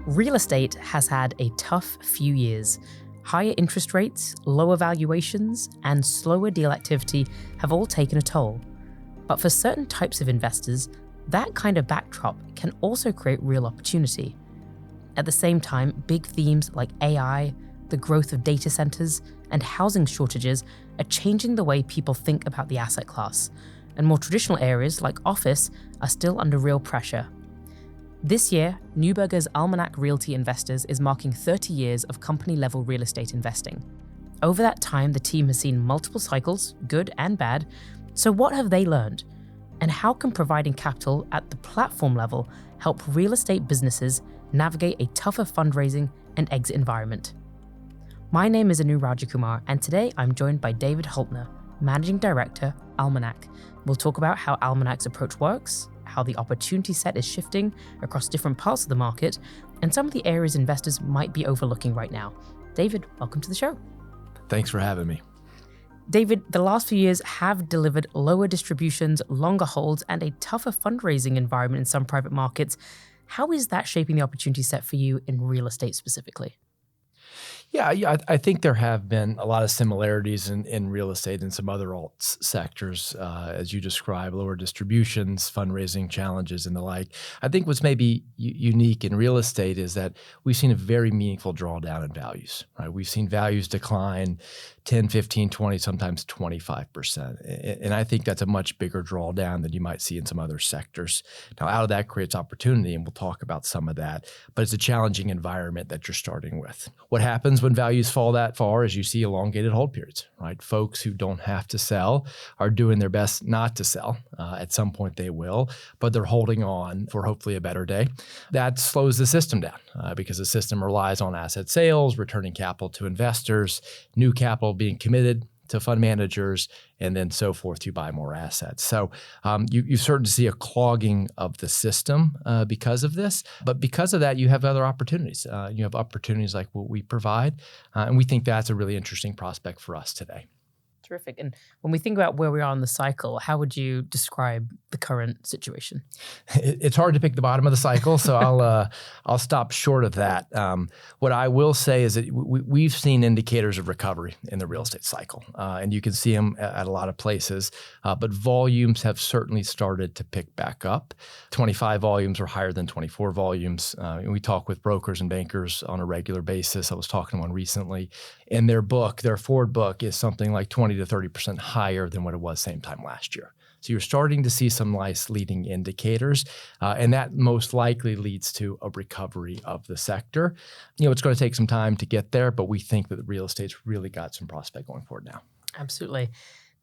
Real estate has had a tough few years. Higher interest rates, lower valuations, and slower deal activity have all taken a toll. But for certain types of investors, that kind of backdrop can also create real opportunity. At the same time, big themes like AI, the growth of data centers, and housing shortages are changing the way people think about the asset class, and more traditional areas like office are still under real pressure. This year, Neuberger's Almanac Realty Investors is marking 30 years of company-level real estate investing. Over that time, the team has seen multiple cycles, good and bad. So what have they learned? And how can providing capital at the platform level help real estate businesses navigate a tougher fundraising and exit environment? My name is Anu Rajakumar, and today I'm joined by David Haltiner, Managing Director, Almanac. We'll talk about how Almanac's approach works, how the opportunity set is shifting across different parts of the market, and some of the areas investors might be overlooking right now. David, welcome to the show. Thanks for having me. David, the last few years have delivered lower distributions, longer holds, and a tougher fundraising environment in some private markets. How is that shaping the opportunity set for you in real estate specifically? Yeah, I think there have been a lot of similarities in real estate and some other alt sectors, as you describe, lower distributions, fundraising challenges, and the like. I think what's maybe unique in real estate is that we've seen a very meaningful drawdown in values. Right? We've seen values decline 10, 15, 20, sometimes 25%. And I think that's a much bigger drawdown than you might see in some other sectors. Now, out of that creates opportunity, and we'll talk about some of that, but it's a challenging environment that you're starting with. What happens when values fall that far is you see elongated hold periods, right? Folks who don't have to sell are doing their best not to sell. At some point they will, but they're holding on for hopefully a better day. That slows the system down because the system relies on asset sales, returning capital to investors, new capital being committed to fund managers, and then so forth to buy more assets. So you start to see a clogging of the system because of this. But because of that, you have other opportunities. You have opportunities like what we provide. And we think that's a really interesting prospect for us today. Terrific. And when we think about where we are in the cycle, how would you describe the current situation? It's hard to pick the bottom of the cycle, so I'll stop short of that. What I will say is that we've seen indicators of recovery in the real estate cycle, and you can see them at a lot of places, but volumes have certainly started to pick back up. 25 volumes are higher than 24 volumes. We talk with brokers and bankers on a regular basis. I was talking to one recently, and their forward book is something like 20 to 30% higher than what it was same time last year. So you're starting to see some nice leading indicators, and that most likely leads to a recovery of the sector. It's going to take some time to get there, but we think that the real estate's really got some prospect going forward now. Absolutely.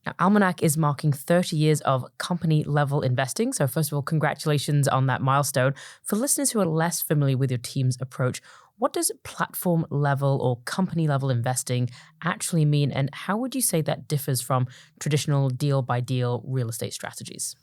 Now, Almanac is marking 30 years of company-level investing. So first of all, congratulations on that milestone. For listeners who are less familiar with your team's approach, what does platform-level or company-level investing actually mean, and how would you say that differs from traditional deal-by-deal real estate strategies?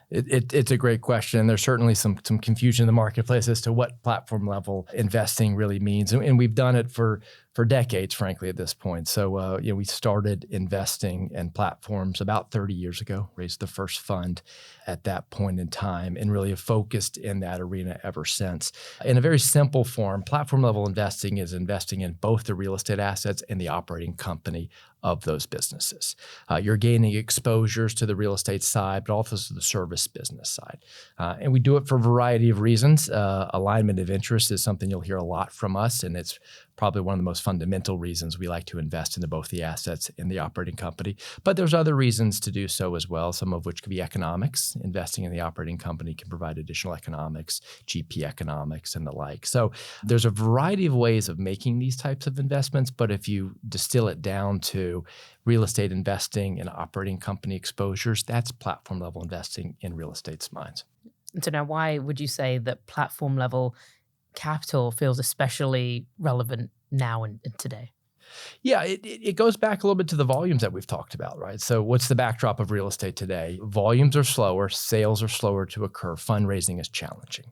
It's a great question. There's certainly some confusion in the marketplace as to what platform-level investing really means, and we've done it for decades, frankly, at this point. So, we started investing in platforms about 30 years ago, raised the first fund at that point in time, and really have focused in that arena ever since. In a very simple form, platform-level investing is investing in both the real estate assets and the operating company of those businesses. You're gaining exposures to the real estate side, but also to the service business side. And we do it for a variety of reasons. Alignment of interest is something you'll hear a lot from us, and it's probably one of the most fundamental reasons we like to invest into both the assets and the operating company. But there's other reasons to do so as well, some of which could be economics. Investing in the operating company can provide additional economics, GP economics, and the like. So there's a variety of ways of making these types of investments, but if you distill it down to real estate investing and operating company exposures, that's platform level investing in real estate's minds. And so now why would you say that platform level capital feels especially relevant now and today? Yeah, it goes back a little bit to the volumes that we've talked about, right? So what's the backdrop of real estate today? Volumes are slower, sales are slower to occur, fundraising is challenging.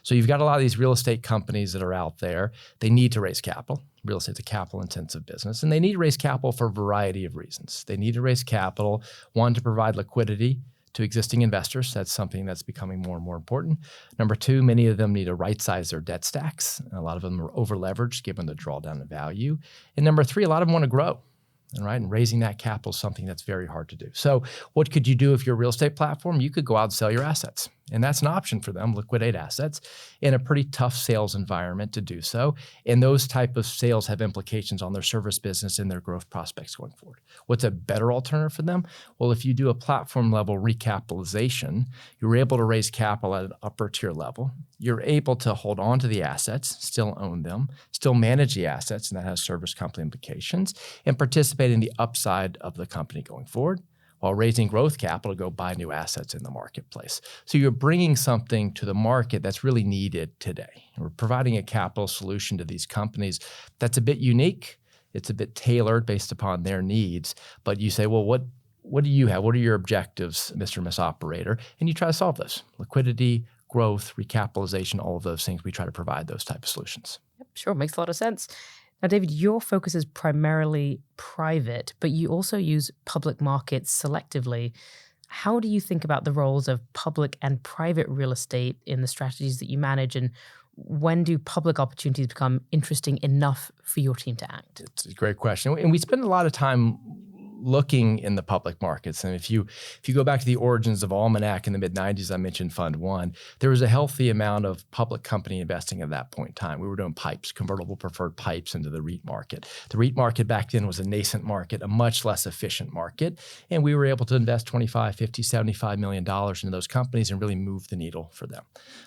So you've got a lot of these real estate companies that are out there. They need to raise capital. Real estate's a capital-intensive business, and they need to raise capital for a variety of reasons. They need to raise capital, one, to provide liquidity to existing investors. That's something that's becoming more and more important. Number two, many of them need to right-size their debt stacks. A lot of them are over-leveraged given the drawdown in value. And number three, a lot of them want to grow. And raising that capital is something that's very hard to do. So what could you do if you're a real estate platform? You could go out and sell your assets. And that's an option for them, liquidate assets, in a pretty tough sales environment to do so. And those type of sales have implications on their service business and their growth prospects going forward. What's a better alternative for them? Well, if you do a platform level recapitalization, you're able to raise capital at an upper tier level. You're able to hold on to the assets, still own them, still manage the assets, and that has service company implications, and participate in the upside of the company going forward, while raising growth capital to go buy new assets in the marketplace. So you're bringing something to the market that's really needed today. We're providing a capital solution to these companies that's a bit unique. It's a bit tailored based upon their needs. But you say, well, what do you have? What are your objectives, Mr. and Miss Operator? And you try to solve those. Liquidity, growth, recapitalization, all of those things. We try to provide those type of solutions. Yep, sure, makes a lot of sense. Now, David, your focus is primarily private, but you also use public markets selectively. How do you think about the roles of public and private real estate in the strategies that you manage, and when do public opportunities become interesting enough for your team to act? It's a great question. And we spend a lot of time looking in the public markets. And if you go back to the origins of Almanac in the mid-90s, I mentioned Fund 1, there was a healthy amount of public company investing at that point in time. We were doing pipes, convertible preferred pipes into the REIT market. The REIT market back then was a nascent market, a much less efficient market. And we were able to invest $25, $50, $75 million into those companies and really move the needle for them.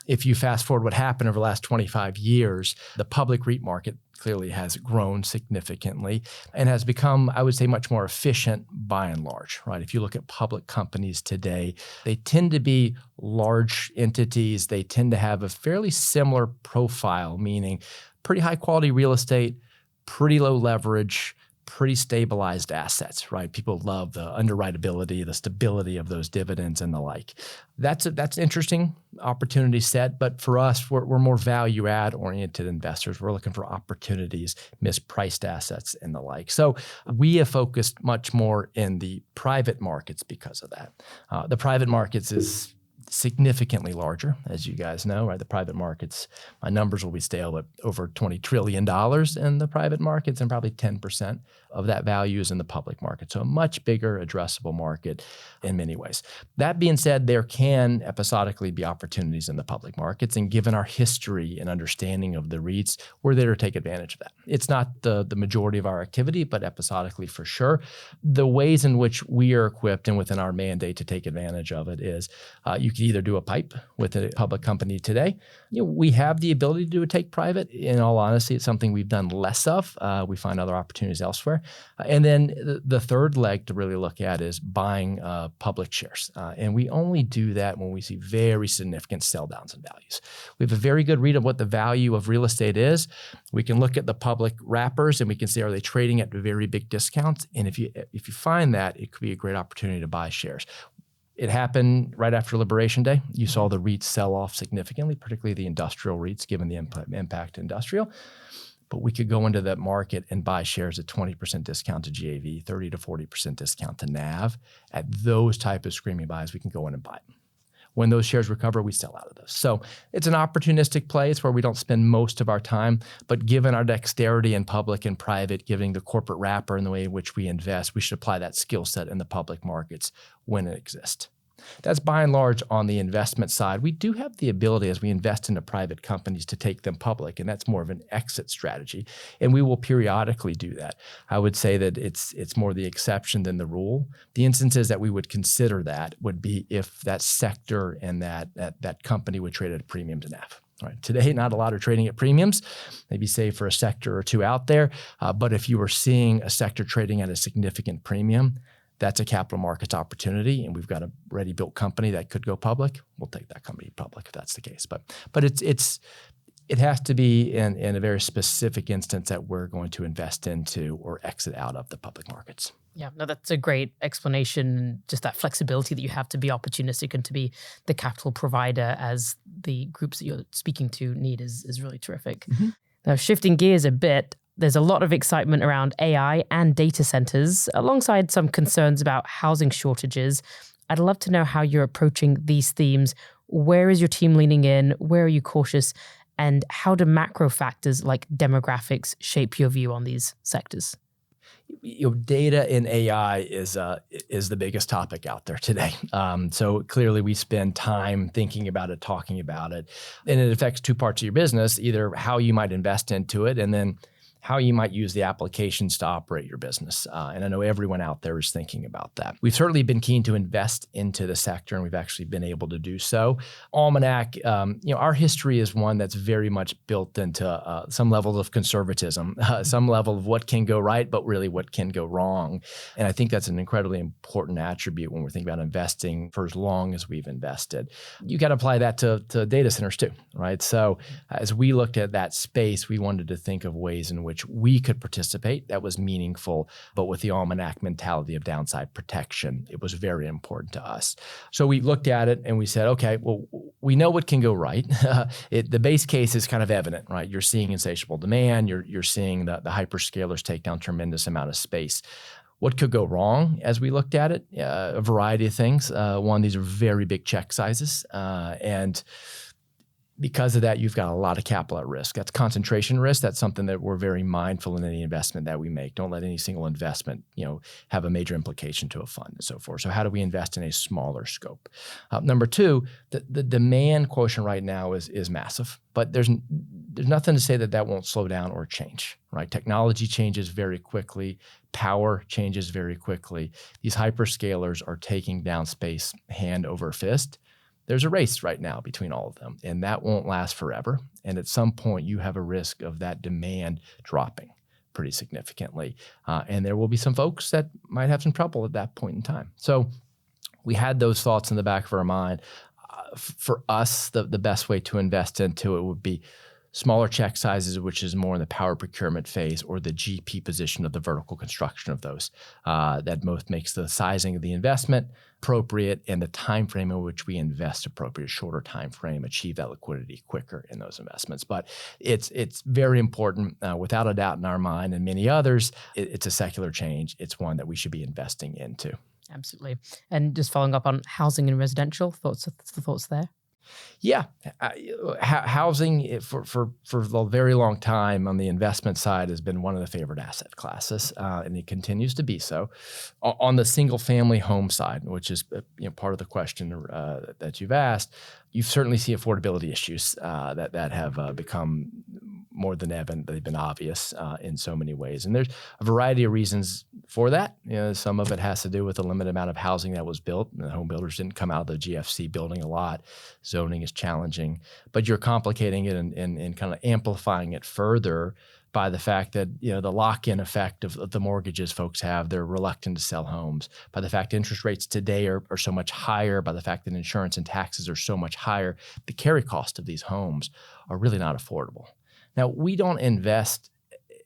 If you fast forward what happened over the last 25 years, the public REIT market clearly has grown significantly and has become, I would say, much more efficient by and large, right? If you look at public companies today, they tend to be large entities. They tend to have a fairly similar profile, meaning pretty high quality real estate, pretty low leverage, pretty stabilized assets, right? People love the underwritability, the stability of those dividends and the like. That's an interesting opportunity set, but for us, we're more value add oriented investors. We're looking for opportunities, mispriced assets and the like. So we have focused much more in the private markets because of that. The private markets is significantly larger, as you guys know, right? The private markets, my numbers will be stale, but over $20 trillion in the private markets, and probably 10% of that value is in the public market. So a much bigger addressable market in many ways. That being said, there can episodically be opportunities in the public markets, and given our history and understanding of the REITs, we're there to take advantage of that. It's not the majority of our activity, but episodically for sure. The ways in which we are equipped and within our mandate to take advantage of it is you can either do a pipe with a public company today. We have the ability to do a take private. In all honesty, it's something we've done less of. We find other opportunities elsewhere. And then the third leg to really look at is buying public shares. And we only do that when we see very significant sell downs in values. We have a very good read of what the value of real estate is. We can look at the public wrappers and we can see, are they trading at very big discounts? And if you find that, it could be a great opportunity to buy shares. It happened right after Liberation Day. You saw the REITs sell off significantly, particularly the industrial REITs, given the impact industrial. But we could go into that market and buy shares at 20% discount to GAV, 30 to 40% discount to NAV. At those type of screaming buys, we can go in and buy them. When those shares recover, we sell out of those. So it's an opportunistic play. It's where we don't spend most of our time, but given our dexterity in public and private, given the corporate wrapper and the way in which we invest, we should apply that skill set in the public markets when it exists. That's by and large on the investment side. We do have the ability as we invest into private companies to take them public, and that's more of an exit strategy. And we will periodically do that. I would say that it's more the exception than the rule. The instances that we would consider that would be if that sector and that company would trade at a premium to NAV. Right. Today, not a lot are trading at premiums, maybe save for a sector or two out there. But if you were seeing a sector trading at a significant premium, that's a capital markets opportunity, and we've got a ready-built company that could go public. We'll take that company public if that's the case. But it has to be in a very specific instance that we're going to invest into or exit out of the public markets. Yeah, no, that's a great explanation. Just that flexibility that you have to be opportunistic and to be the capital provider as the groups that you're speaking to need is really terrific. Mm-hmm. Now, shifting gears a bit, there's a lot of excitement around AI and data centers, alongside some concerns about housing shortages. I'd love to know how you're approaching these themes. Where is your team leaning in? Where are you cautious? And how do macro factors like demographics shape your view on these sectors? Data and AI is the biggest topic out there today. So clearly we spend time thinking about it, talking about it, and it affects two parts of your business, either how you might invest into it and then how you might use the applications to operate your business. And I know everyone out there is thinking about that. We've certainly been keen to invest into the sector, and we've actually been able to do so. Almanac, our history is one that's very much built into some level of conservatism, some level of what can go right, but really what can go wrong. And I think that's an incredibly important attribute when we're thinking about investing for as long as we've invested. You got to apply that to data centers too, right? So as we looked at that space, we wanted to think of ways in which we could participate that was meaningful, but with the Almanac mentality of downside protection, it was very important to us. So we looked at it and we said, okay, well, we know what can go right. The base case is kind of evident, right? You're seeing insatiable demand. You're seeing the hyperscalers take down tremendous amount of space. What could go wrong as we looked at it? A variety of things. One, these are very big check sizes, and because of that, you've got a lot of capital at risk. That's concentration risk. That's something that we're very mindful in any investment that we make. Don't let any single investment, have a major implication to a fund and so forth. So how do we invest in a smaller scope? Number two, the demand quotient right now is massive, but there's nothing to say that won't slow down or change, right? Technology changes very quickly. Power changes very quickly. These hyperscalers are taking down space hand over fist. There's a race right now between all of them, and that won't last forever. And at some point, you have a risk of that demand dropping pretty significantly. And there will be some folks that might have some trouble at that point in time. So we had those thoughts in the back of our mind. For us, the best way to invest into it would be smaller check sizes, which is more in the power procurement phase or the GP position of the vertical construction of those. That both makes the sizing of the investment appropriate and the time frame in which we invest appropriate, shorter time frame, achieve that liquidity quicker in those investments. But it's very important, without a doubt in our mind and many others, it's a secular change. It's one that we should be investing into. Absolutely. And just following up on housing and residential, thoughts there? Yeah, housing for a very long time on the investment side has been one of the favorite asset classes, and it continues to be so. On the single-family home side, which is part of the question that you've asked, you certainly see affordability issues that have become more than evident. They've been obvious in so many ways, and there's a variety of reasons for that. Some of it has to do with the limited amount of housing that was built. The home builders didn't come out of the GFC building a lot. Zoning is challenging, but you're complicating it and kind of amplifying it further by the fact that the lock-in effect of the mortgages folks have. They're reluctant to sell homes. By the fact interest rates today are so much higher, by the fact that insurance and taxes are so much higher, the carry cost of these homes are really not affordable. Now, we don't invest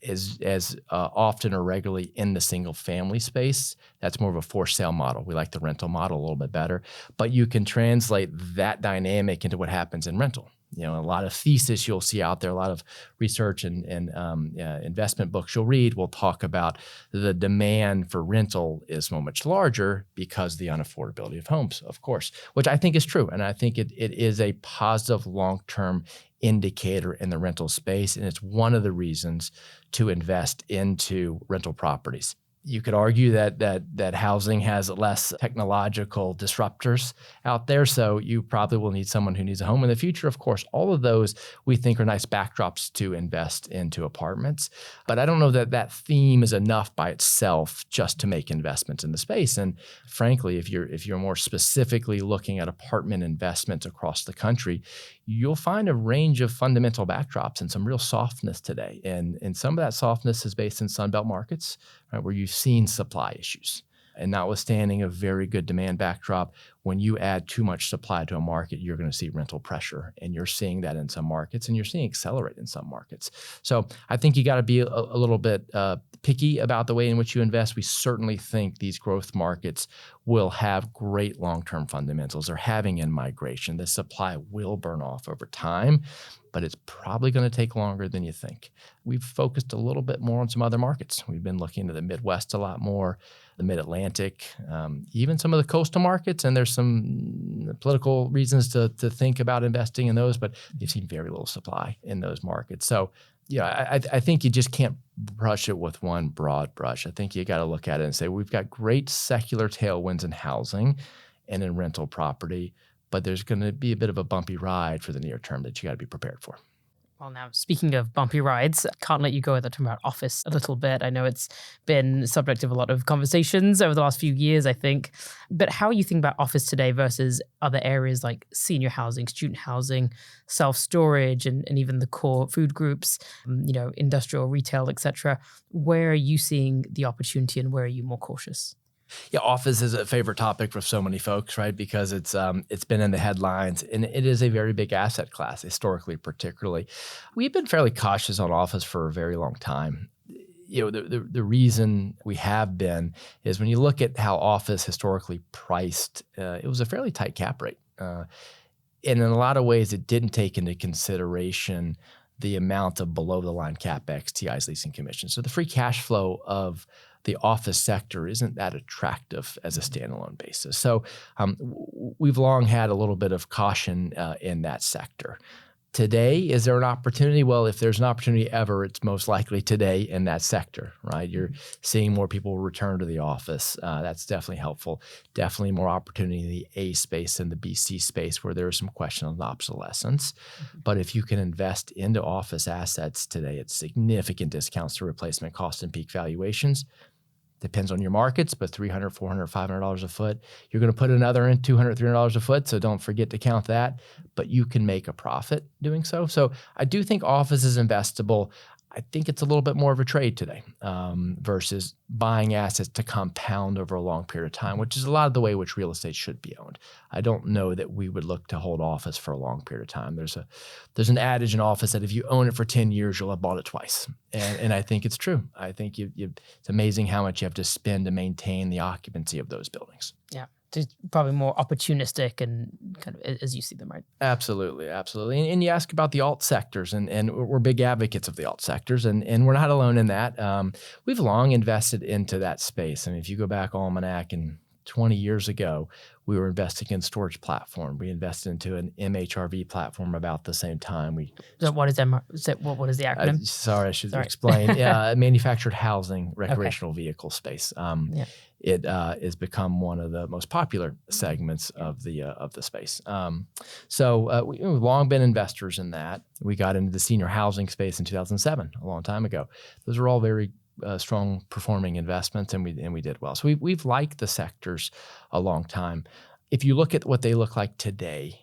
as often or regularly in the single family space. That's more of a for sale model. We like the rental model a little bit better, but you can translate that dynamic into what happens in rental. A lot of thesis you'll see out there, a lot of research and investment books you'll read will talk about the demand for rental is so much larger because of the unaffordability of homes, of course, which I think is true. And I think it is a positive long-term indicator in the rental space. And it's one of the reasons to invest into rental properties. You could argue that housing has less technological disruptors out there, so you probably will need someone who needs a home in the future. Of course, all of those we think are nice backdrops to invest into apartments. But I don't know that theme is enough by itself just to make investments in the space. And frankly, if you're more specifically looking at apartment investments across the country, you'll find a range of fundamental backdrops and some real softness today. And some of that softness is based in Sunbelt markets, right, where you've seen supply issues. And notwithstanding a very good demand backdrop, when you add too much supply to a market, you're going to see rental pressure. And you're seeing that in some markets, and you're seeing accelerate in some markets. So I think you got to be a little bit picky about the way in which you invest. We certainly think these growth markets will have great long-term fundamentals. They're having in-migration. The supply will burn off over time, but it's probably going to take longer than you think. We've focused a little bit more on some other markets. We've been looking to the Midwest a lot more, the Mid-Atlantic, even some of the coastal markets, and there's some political reasons to think about investing in those, but you've seen very little supply in those markets. So I think you just can't brush it with one broad brush. I think you got to look at it and say, we've got great secular tailwinds in housing and in rental property, but there's going to be a bit of a bumpy ride for the near term that you got to be prepared for. Well, now, speaking of bumpy rides, I can't let you go without talking about office a little bit. I know it's been subject of a lot of conversations over the last few years, I think. But how are you thinking about office today versus other areas like senior housing, student housing, self-storage, and even the core food groups, industrial, retail, etc.? Where are you seeing the opportunity and where are you more cautious? Yeah, office is a favorite topic for so many folks, right? Because it's been in the headlines, and it is a very big asset class, historically particularly. We've been fairly cautious on office for a very long time. The reason we have been is when you look at how office historically priced, it was a fairly tight cap rate. And in a lot of ways, it didn't take into consideration the amount of below-the-line CapEx, TIs, leasing commissions. So the free cash flow of the office sector isn't that attractive as a standalone basis. So we've long had a little bit of caution in that sector. Today, is there an opportunity? Well, if there's an opportunity ever, it's most likely today in that sector, right? You're seeing more people return to the office. That's definitely helpful. Definitely more opportunity in the A space than the BC space where there is some question of obsolescence. Mm-hmm. But if you can invest into office assets today at significant discounts to replacement cost and peak valuations, depends on your markets, but $300, $400, $500 a foot. You're going to put another in $200, $300 a foot, so don't forget to count that. But you can make a profit doing so. So I do think office is investable. I think it's a little bit more of a trade today versus buying assets to compound over a long period of time, which is a lot of the way which real estate should be owned. I don't know that we would look to hold office for a long period of time. There's an adage in office that if you own it for 10 years, you'll have bought it twice. And I think it's true. I think it's amazing how much you have to spend to maintain the occupancy of those buildings. Yeah. It's probably more opportunistic and kind of as you see them, right? Absolutely, absolutely. And you ask about the alt sectors, and we're big advocates of the alt sectors, and we're not alone in that. We've long invested into that space. I mean, if you go back Almanac and 20 years ago, we were investing in storage platform. We invested into an MHRV platform about the same time. What is the acronym? Sorry, I should explain. Yeah, manufactured housing, recreational vehicle space. It has become one of the most popular segments of the space. So we've long been investors in that. We got into the senior housing space in 2007, a long time ago. Those are all very strong performing investments, and we did well. So we've liked the sectors a long time. If you look at what they look like today,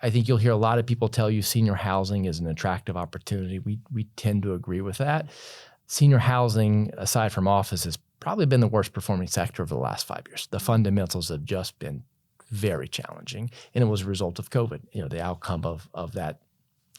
I think you'll hear a lot of people tell you senior housing is an attractive opportunity. We tend to agree with that. Senior housing, aside from office, has probably been the worst performing sector over the last 5 years. The fundamentals have just been very challenging, and it was a result of COVID. The outcome of that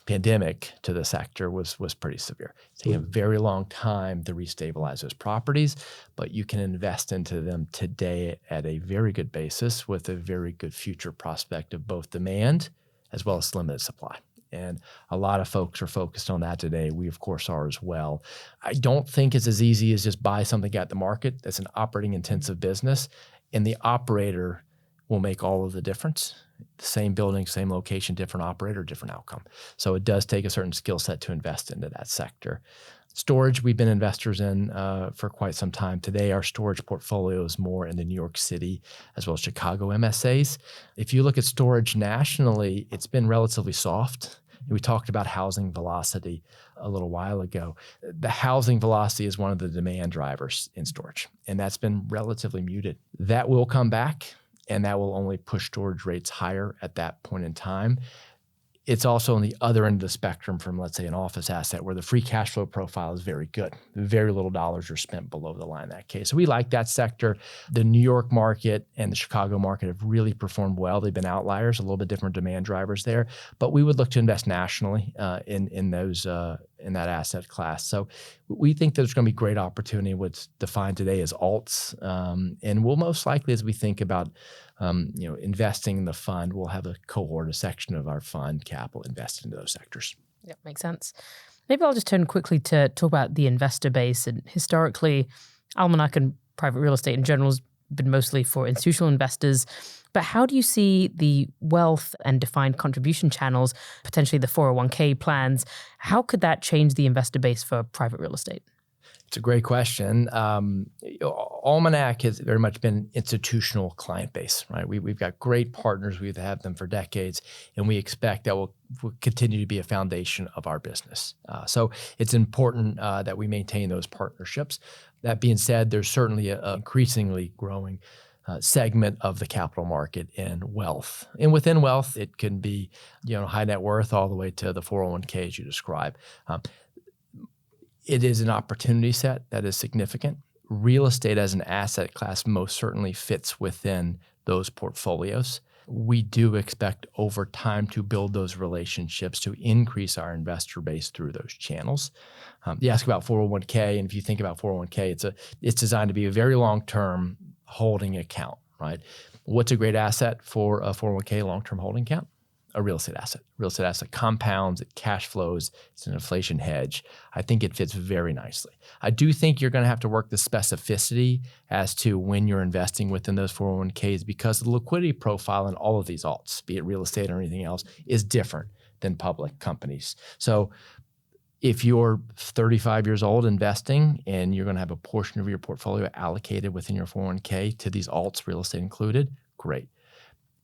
pandemic to the sector was pretty severe. It's taken a very long time to restabilize those properties, but you can invest into them today at a very good basis with a very good future prospect of both demand as well as limited supply. And a lot of folks are focused on that today. We, of course, are as well. I don't think it's as easy as just buy something at the market. That's an operating intensive business, and the operator will make all of the difference. Same building, same location, different operator, different outcome. So it does take a certain skill set to invest into that sector. Storage, we've been investors in for quite some time. Today, our storage portfolio is more in the New York City as well as Chicago MSAs. If you look at storage nationally, it's been relatively soft. We talked about housing velocity a little while ago. The housing velocity is one of the demand drivers in storage, and that's been relatively muted. That will come back, and that will only push storage rates higher at that point in time. It's also on the other end of the spectrum from, let's say, an office asset where the free cash flow profile is very good. Very little dollars are spent below the line in that case. So we like that sector. The New York market and the Chicago market have really performed well. They've been outliers, a little bit different demand drivers there. But we would look to invest nationally in that asset class. So we think there's going to be great opportunity, what's defined today as alts. And we'll most likely, as we think about investing in the fund, we'll have a cohort, a section of our fund capital invested into those sectors. Yeah, makes sense. Maybe I'll just turn quickly to talk about the investor base. And historically, Almanac and private real estate in general has been mostly for institutional investors. But how do you see the wealth and defined contribution channels, potentially the 401k plans, how could that change the investor base for private real estate? It's a great question. Almanac has very much been an institutional client base, right? We've got great partners. We've had them for decades, and we expect that will continue to be a foundation of our business. So it's important that we maintain those partnerships. That being said, there's certainly an increasingly growing segment of the capital market in wealth. And within wealth, it can be high net worth all the way to the 401k as you describe. It is an opportunity set that is significant. Real estate as an asset class most certainly fits within those portfolios. We do expect over time to build those relationships to increase our investor base through those channels. You ask about 401k, and if you think about 401k, it's designed to be a very long-term holding account, right? What's a great asset for a 401k long-term holding account? A real estate asset. Real estate asset compounds, it cash flows, it's an inflation hedge. I think it fits very nicely. I do think you're going to have to work the specificity as to when you're investing within those 401ks because the liquidity profile in all of these alts, be it real estate or anything else, is different than public companies. So if you're 35 years old investing and you're going to have a portion of your portfolio allocated within your 401k to these alts, real estate included, great.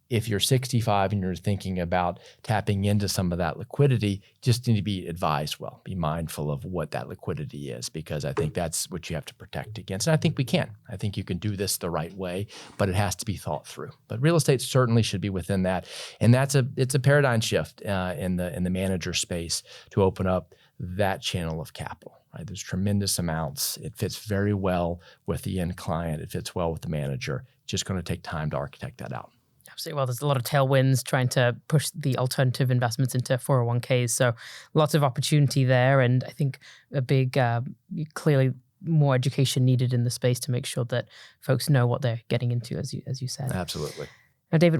If you're 65 and you're thinking about tapping into some of that liquidity, just need to be advised well, be mindful of what that liquidity is, because I think that's what you have to protect against. And I think we can. I think you can do this the right way, but it has to be thought through. But real estate certainly should be within that. And it's a paradigm shift in the manager space to open up that channel of capital. Right? There's tremendous amounts. It fits very well with the end client. It fits well with the manager. It's just going to take time to architect that out. Absolutely. Well, there's a lot of tailwinds trying to push the alternative investments into 401ks. So lots of opportunity there. And I think a big, clearly more education needed in the space to make sure that folks know what they're getting into, as you said. Absolutely. Now, David,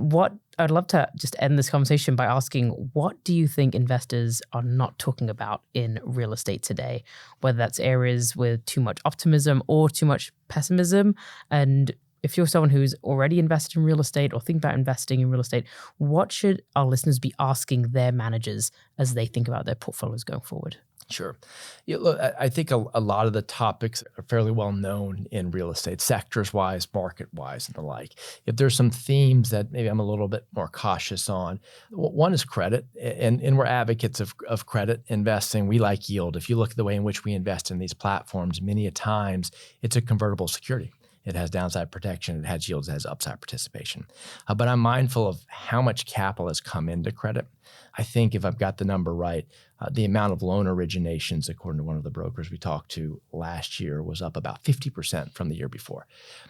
I'd love to just end this conversation by asking, what do you think investors are not talking about in real estate today? Whether that's areas with too much optimism or too much pessimism. And if you're someone who's already invested in real estate or think about investing in real estate, what should our listeners be asking their managers as they think about their portfolios going forward? Sure. Yeah, look, I think a lot of the topics are fairly well known in real estate, sectors-wise, market-wise, and the like. If there's some themes that maybe I'm a little bit more cautious on, one is credit, and we're advocates of credit investing. We like yield. If you look at the way in which we invest in these platforms, many a times it's a convertible security. It has downside protection, it has yields, it has upside participation. But I'm mindful of how much capital has come into credit. I think if I've got the number right, the amount of loan originations, according to one of the brokers we talked to last year, was up about 50% from the year before.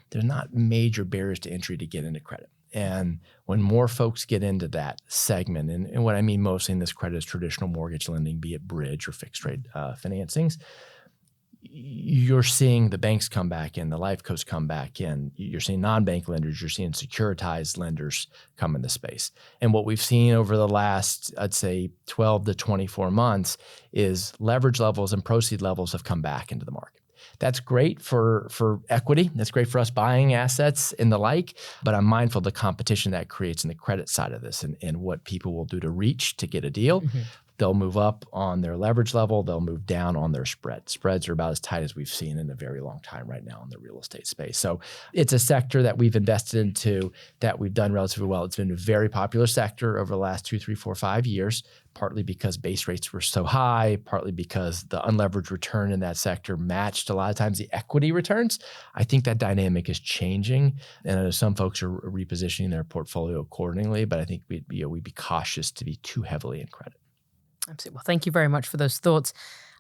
There's not major barriers to entry to get into credit. And when more folks get into that segment, and what I mean mostly in this credit is traditional mortgage lending, be it bridge or fixed rate financings, you're seeing the banks come back in, the life cos come back in. You're seeing non-bank lenders, you're seeing securitized lenders come into space. And what we've seen over the last, I'd say, 12 to 24 months is leverage levels and proceed levels have come back into the market. That's great for equity. That's great for us buying assets and the like. But I'm mindful of the competition that creates in the credit side of this and what people will do to reach to get a deal. Mm-hmm. they'll move up on their leverage level, they'll move down on their spread. Spreads are about as tight as we've seen in a very long time right now in the real estate space. So it's a sector that we've invested into that we've done relatively well. It's been a very popular sector over the last 2, 3, 4, 5 years, partly because base rates were so high, partly because the unleveraged return in that sector matched a lot of times the equity returns. I think that dynamic is changing, and I know some folks are repositioning their portfolio accordingly, but I think we'd be cautious to be too heavily in credit. Absolutely. Well, thank you very much for those thoughts.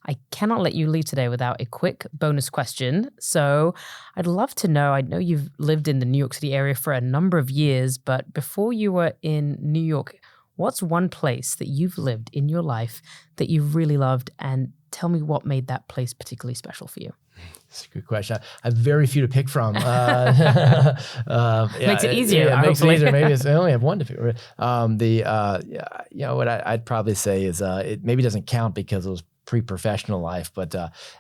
I cannot let you leave today without a quick bonus question. So I'd love to know, I know you've lived in the New York City area for a number of years, but before you were in New York, what's one place that you've lived in your life that you really loved? And tell me what made that place particularly special for you. It's a good question. I have very few to pick from. Makes it easier. Yeah, it makes it easier. Maybe I only have one to pick. What I'd probably say is it maybe doesn't count because it was pre-professional life, but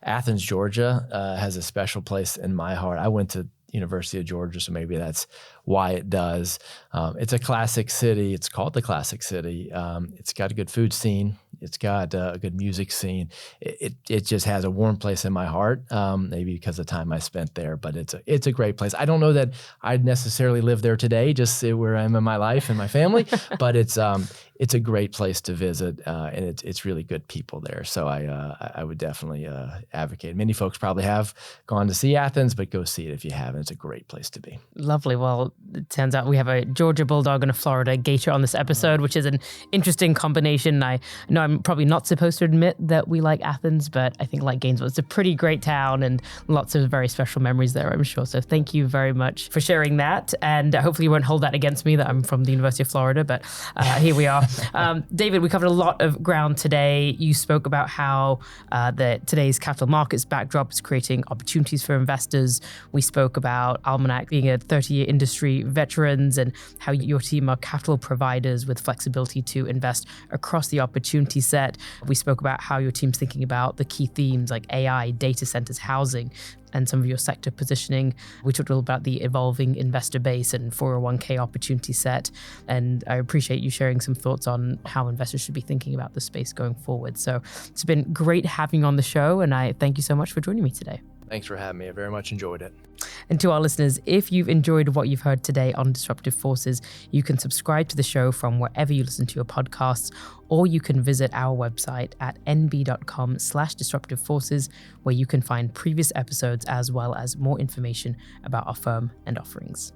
Athens, Georgia has a special place in my heart. I went to University of Georgia, so maybe that's why it does. It's a classic city. It's called the classic city. It's got a good food scene. It's got a good music scene. It just has a warm place in my heart, maybe because of the time I spent there, but it's a great place. I don't know that I'd necessarily live there today, just where I'm in my life and my family, but it's a great place to visit, and it's really good people there. So I would definitely advocate. Many folks probably have gone to see Athens, but go see it if you haven't. It's a great place to be. Lovely. Well, it turns out we have a Georgia Bulldog and a Florida Gator on this episode, which is an interesting combination. I know I'm probably not supposed to admit that we like Athens, but I think like Gainesville, it's a pretty great town and lots of very special memories there, I'm sure. So thank you very much for sharing that. And hopefully you won't hold that against me that I'm from the University of Florida, but here we are. David, we covered a lot of ground today. You spoke about how today's capital markets backdrop is creating opportunities for investors. We spoke about Almanac being a 30-year industry veterans and how your team are capital providers with flexibility to invest across the opportunity set. We spoke about how your team's thinking about the key themes like AI, data centers, housing, and some of your sector positioning. We talked a little about the evolving investor base and 401k opportunity set. And I appreciate you sharing some thoughts on how investors should be thinking about the space going forward. So it's been great having you on the show, and I thank you so much for joining me today. Thanks for having me. I very much enjoyed it. And to our listeners, if you've enjoyed what you've heard today on Disruptive Forces, you can subscribe to the show from wherever you listen to your podcasts, or you can visit our website at nb.com/disruptiveforces, where you can find previous episodes as well as more information about our firm and offerings.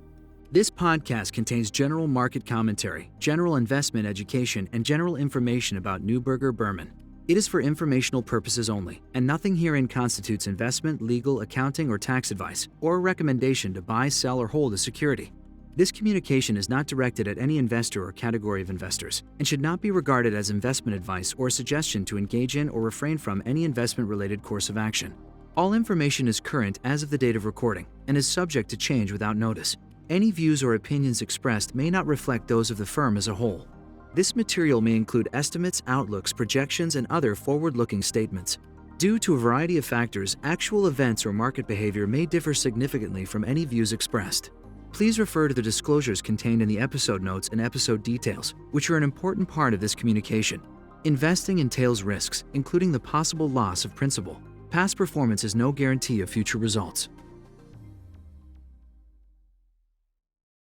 This podcast contains general market commentary, general investment education, and general information about Neuberger Berman. It is for informational purposes only, and nothing herein constitutes investment, legal, accounting, or tax advice, or a recommendation to buy, sell, or hold a security. This communication is not directed at any investor or category of investors, and should not be regarded as investment advice or a suggestion to engage in or refrain from any investment-related course of action. All information is current as of the date of recording, and is subject to change without notice. Any views or opinions expressed may not reflect those of the firm as a whole. This material may include estimates, outlooks, projections, and other forward-looking statements. Due to a variety of factors, actual events or market behavior may differ significantly from any views expressed. Please refer to the disclosures contained in the episode notes and episode details, which are an important part of this communication. Investing entails risks, including the possible loss of principal. Past performance is no guarantee of future results.